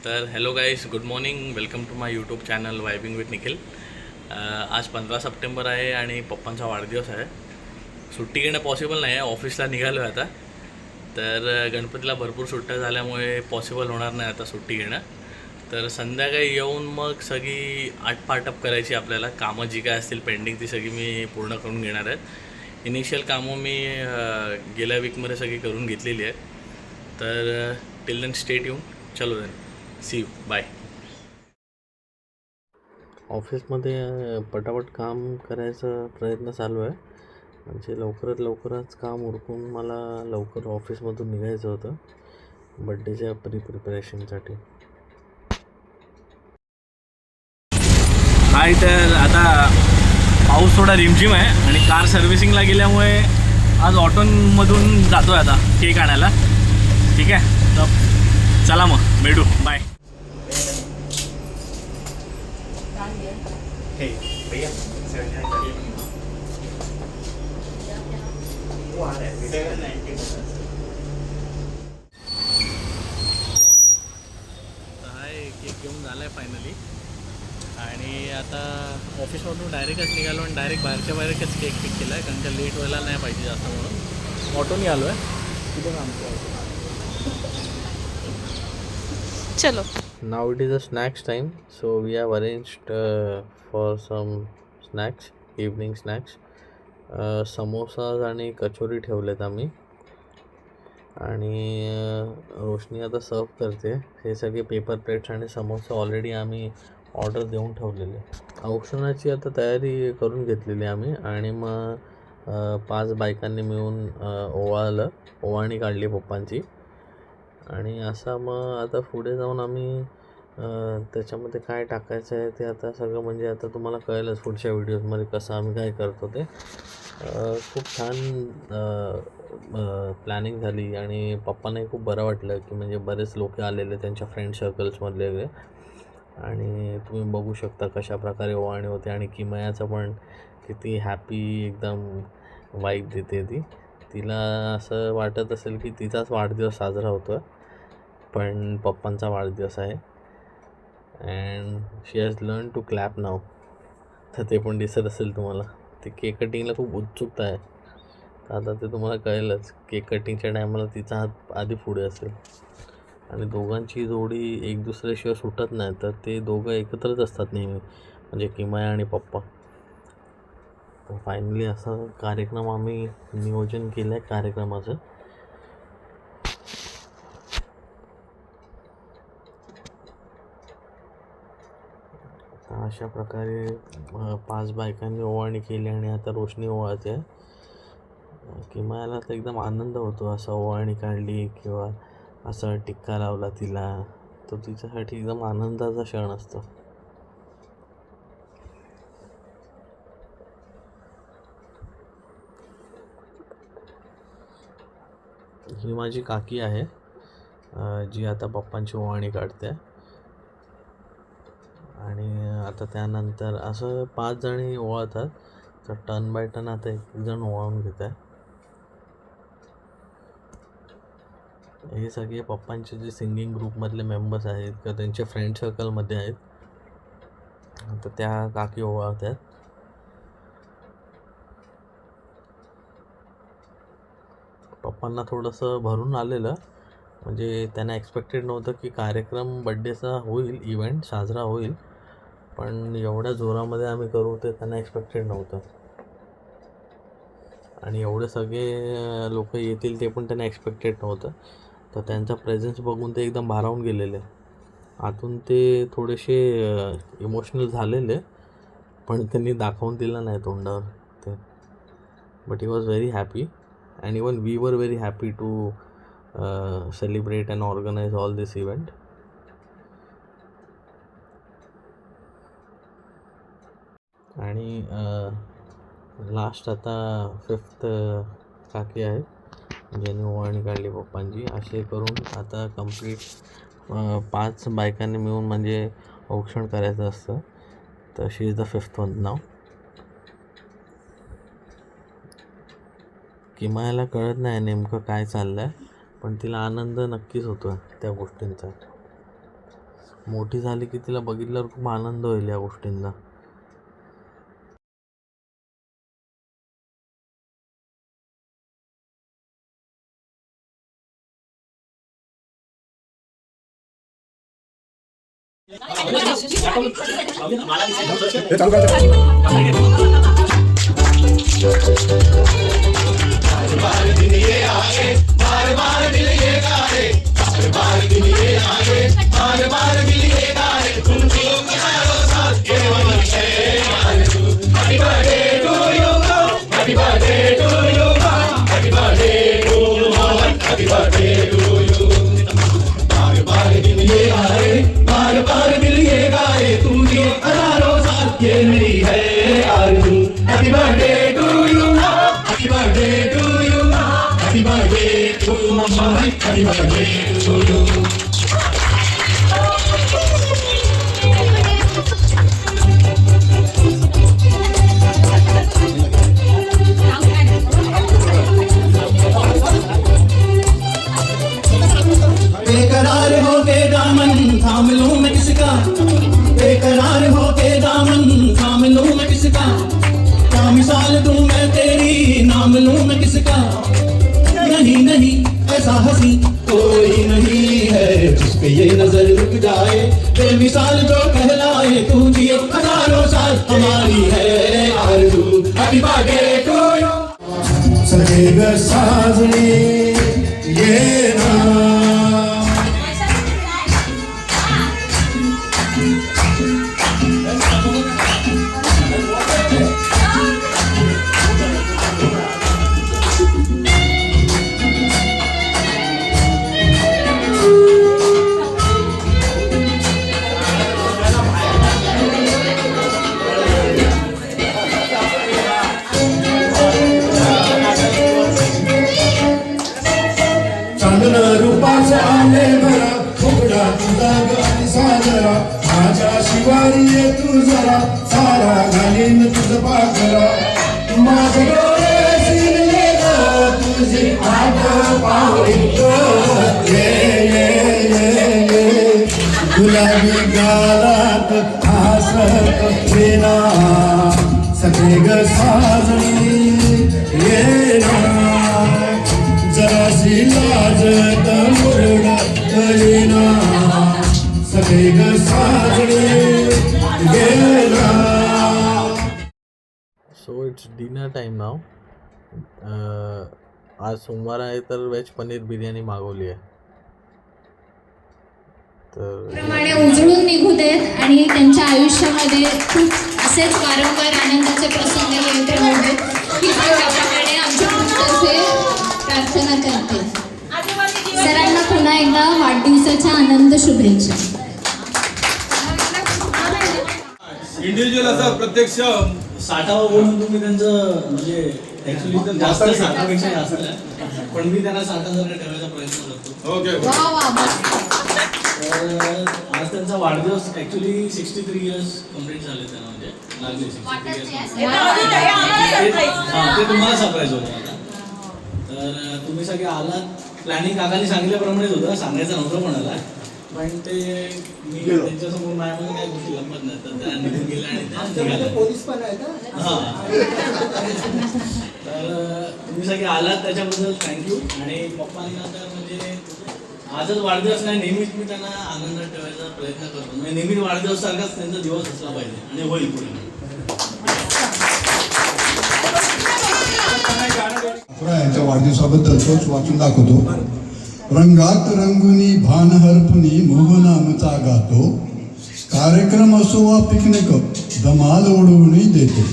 तर hello guys, good morning. Welcome to my YouTube channel vibing with Nikhil. आज 15 September आहे आणि पप्पांचा वाढदिवस आहे. सुट्टी घेणं पॉसिबल नाही आहे, ऑफिसला निघालो आहे आता. तर गणपतीला भरपूर सुट्ट्या झाल्यामुळे पॉसिबल होणार नाही आता सुट्टी घेणं. तर संध्याकाळी येऊन मग सगळी आटपाटप करायची आपल्याला. कामं जी काय असतील पेंडिंग ती सगळी मी पूर्ण करून घेणार आहेत. इनिशियल कामं मी गेल्या वीकमध्ये सगळी करून घेतलेली आहे. तर टिल देन स्टेट येऊन चलो देन सी यू बाय. ऑफिसमध्ये पटापट काम करायचा प्रयत्न चालू आहे. म्हणजे लवकरच काम उरकून मला लवकर ऑफिसमधून निघायचं होतं बड्डेच्या प्रिपरेशनसाठी. हाय, तर आता पाऊस थोडा रिमझिम आहे आणि कार सर्व्हिसिंगला गेल्यामुळे आज ऑटोमधून जातो आहे आता केक आणायला. ठीक आहे, तर चला मग भेटू, बाय. Hey, भैया 79 वो आ रहा है 790. हाय, केक घेऊन झाला आहे फायनली आणि आता ऑफिसमधून डायरेक्टच निघालो आणि बाहेरच केक केला आहे, कारण का लेट व्हायला नाही पाहिजे जास्त म्हणून ऑटोनी आलो आहे. कुठे आमचं चलो. Now it is a snacks time, so we have arranged for some snacks, evening snacks. Samosas आणि कचोरी ठेवलेत आम्ही आणि रोशनी आता सर्व करते. हे सगळे पेपर प्लेट्स आणि समोसा ऑलरेडी आम्ही ऑर्डर देऊन ठेवलेले. औक्षणाची आता तयारी करून घेतलेली आम्ही आणि मग 5 बायकांनी मिळून ओवाळणी काढली पप्पांची. आणि असा मग आता पुढे जाऊन आम्ही त्याच्यामध्ये काय टाकायचं आहे ते आता सगळं म्हणजे आता तुम्हाला कळेलच पुढच्या व्हिडिओजमध्ये कसं आम्ही काय करतो ते. खूप छान प्लॅनिंग झाली आणि पप्पांनाही खूप बरं वाटलं की म्हणजे बरेच लोक आलेले त्यांच्या फ्रेंड सर्कल्समधले वगैरे. आणि तुम्ही बघू शकता कशा प्रकारे ओवाळणी होते आणि किमयाचं पण किती हॅपी एकदम वाईब देते ती. तिला असं वाटत असेल की तिचाच वाढदिवस साजरा होतो आहे, पण पप्पांचा वाढदिवस आहे. And she has learn to clap now. तर ते पण दिसत असेल तुम्हाला. ते केक कटिंगला खूप उत्सुकता आहे. तर आता ते तुम्हाला कळेलच, केक कटिंगच्या टायमाला तिचा हात आधी पुढे असेल आणि दोघांची जोडी एक दुसऱ्याशिवाय सुटत नाही. तर ते दोघं एकत्रच असतात नेहमी, म्हणजे किमया आणि पप्पा. तर फायनली असा कार्यक्रम आम्ही नियोजन केलं आहे कार्यक्रमाचं. अशा प्रकारे 5 बायकांनी ओवाळणी केली आणि आता रोशनी ओवाळते. किमयाला तर एकदम आनंद होतो असं ओवाळणी काढली किंवा असा टिक्का लावला तिला, तो तिच्यासाठी एकदम आनंदाचा क्षण असतो. ही माझी काकी आहे जी आता पप्पांची ओवाळणी काढते. आणि आता त्यानंतर असं 5 जणी ओवाळतात. तर टर्न बाय टर्न आता एक जण ओवाळून घेत आहे. हे सगळे पप्पांचे जे सिंगिंग ग्रुपमधले मेंबर्स आहेत किंवा त्यांचे फ्रेंड सर्कलमध्ये आहेत, तर त्या काकी ओवाळत आहेत. पप्पांना थोडंसं भरून आलेलं, म्हणजे त्यांना एक्सपेक्टेड नव्हतं की कार्यक्रम बड्डेचा होईल, इव्हेंट साजरा होईल, पण एवढ्या जोरामध्ये आम्ही करू ते त्यांना एक्सपेक्टेड नव्हतं. आणि एवढे सगळे लोक येतील ते पण त्यांना एक्सपेक्टेड नव्हतं. तर त्यांचा प्रेझेन्स बघून ते एकदम भारावून गेलेले. आतून ते थोडेसे इमोशनल झालेले, पण त्यांनी दाखवून दिलं नाही तोंडावर ते. But he was very happy and even we were very happy to celebrate and organise all this event. आणि लास्ट आता 5th काकी आहे ज्यांनी ओवाळणी काढली पप्पांची. असे करून आता कंप्लीट 5 बायकांनी मिळून म्हणजे औक्षण करायचं असतं. तर शी इज द 5th वन नाव. किमयाला कळत नाही नेमकं काय चाललं आहे, पण तिला आनंद नक्कीच होतो त्या गोष्टींचा. मोठी झाली की तिला बघितल्यावर खूप आनंद होईल या गोष्टींचा. बेकरार हो के दामन थाम लूं मैं किसका, बेकरार हो के दामन थाम लूं मैं किसका, क्या मिसाल दूं मैं तेरी नाम लूं मैं किसका। नहीं नहीं ऐसा हंसी कोई नहीं है जिस पे ये नजर रुक जाए, बेमिसाल जो कहलाए तू जिए हजारों साल हमारी है आरज़ू। Happy birthday to you. सजेगा साजनी ये ना रूपाचा आले भरा फुगडा तुझा गाणी साजरा, माझ्या शिवारी ये तू जरा सारा घालीन तुझ पाखरा, माझे डोळे सिरले ग तुझी आठ पावली ये ये ये ये गुलाबी गालात हसत विना सगळे ग साजणी ये ना जराशी लाजत मुरडा कलीना सगळे ग साजणी गेला. सो इट्स डिनर टाईम नाव. आज सोमवार आहे तर व्हेज पनीर बिर्याणी मागवली आहे. तर प्रमाणे उजळून निघू देत आणि त्यांच्या आयुष्यामध्ये खूप असेच वारंवार आनंदाचे प्रसंग येत राहू देत ही त्याप्रमाणे आमच्या तर्फे प्रार्थना करते. सरांना पुन्हा एकदा वाढदिवसाच्या आनंद शुभेच्छा. इंडिव्हिज्युअल असा प्रत्यक्ष साठावा म्हणून तुम्ही त्यांचं म्हणजे ऍक्च्युली तर जास्त साठापेक्षा जास्त आहे, पण मी त्यांना 60,000 ठेवायचा प्रयत्न करतो. ओके. तर आज त्यांचा वाढदिवस ऍक्च्युली 63 इयर्स कंप्लीट झाले त्यांना, म्हणजे लागले 63 इयर्स. ते तुम्हाला सरप्राईज होतं आता. तर तुम्ही सगळे आलात, प्लॅनिंग काकाने सांगितल्याप्रमाणेच होतं, सांगायचं नव्हतं कोणाला, पण ते मी त्यांच्यासमोर माझ्यामध्ये काही गोष्टी लंबत नाही, तर त्या निघून गेल्या आणि त्या निघाल्या. पोलीस पण आहे का? हां. तर तुम्ही सगळे आलात त्याच्याबद्दल थँक्यू. आणि पप्पांना तर म्हणजे आजच वाढदिवस नाही, नेहमीच मी त्यांना आनंदात ठेवायचा प्रयत्न करतो, म्हणजे नेहमीच वाढदिवस सारखाच त्यांचा दिवस असला पाहिजे आणि होईल पुढे. यांच्या वाढदिवसाबद्दल तोच वाचून दाखवतो. रंगात रंगुनी भान हरपुनी मोहनामचा गातो, कार्यक्रम असो वा पिकनिक धमाल उडवून देतो,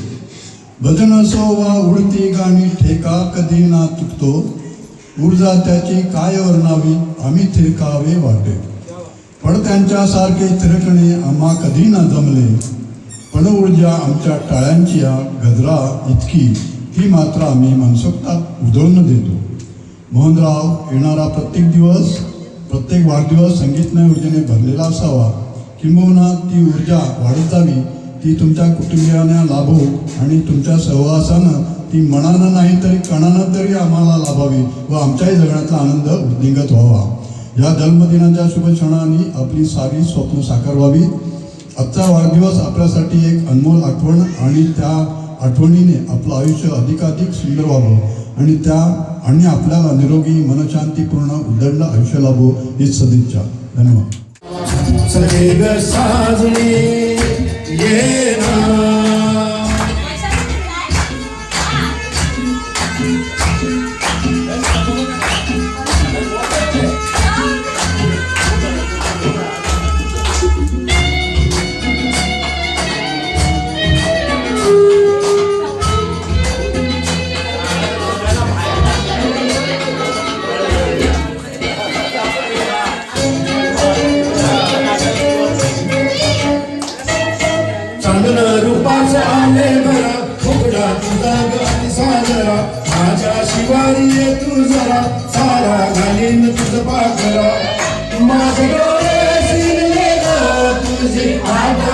भजन असो वा उडती गाणी ठेका कधी ना चुकतो, ऊर्जा त्याची काय वर्णावी आम्ही थिरकावे वाटे, पडत्यांच्या सारखे थिरकणे आम्हा कधी ना जमले, पण ऊर्जा आमच्या टाळ्यांची गजरा इतकी ही मात्र आम्ही मनसोक्तात उधळून देतो. मोहनराव, येणारा प्रत्येक दिवस प्रत्येक वाढदिवस संगीतमय ऊर्जेने भरलेला असावा, किंबहुना ती ऊर्जा वाढत जावी, ती तुमच्या कुटुंबियांना लाभो आणि तुमच्या सहवासानं ती मनानं नाही तरी कणानं तरी आम्हाला लाभावी व आमच्याही जगण्याचा आनंद उद्दिंगत व्हावा. या जन्मदिनाच्या शुभ क्षणांनी आपली सारी स्वप्न साकार व्हावी. आजचा वाढदिवस आपल्यासाठी एक अनमोल आठवण आणि त्या आठवणीने आपलं आयुष्य अधिकाधिक सुंदर व्हावं आणि आपल्याला निरोगी मनशांतीपूर्ण उदंड आयुष्य लाभो हीच सदिच्छा. धन्यवाद. सजे ग साजणे ये ना चांदन रूपाचं आले बरा फुगडा तुझा ग साजरा माझ्या शिवारी ये तू जरा सारा घालीन तुझं पाखरा माझं डोळे शिरले ग तुझी आठ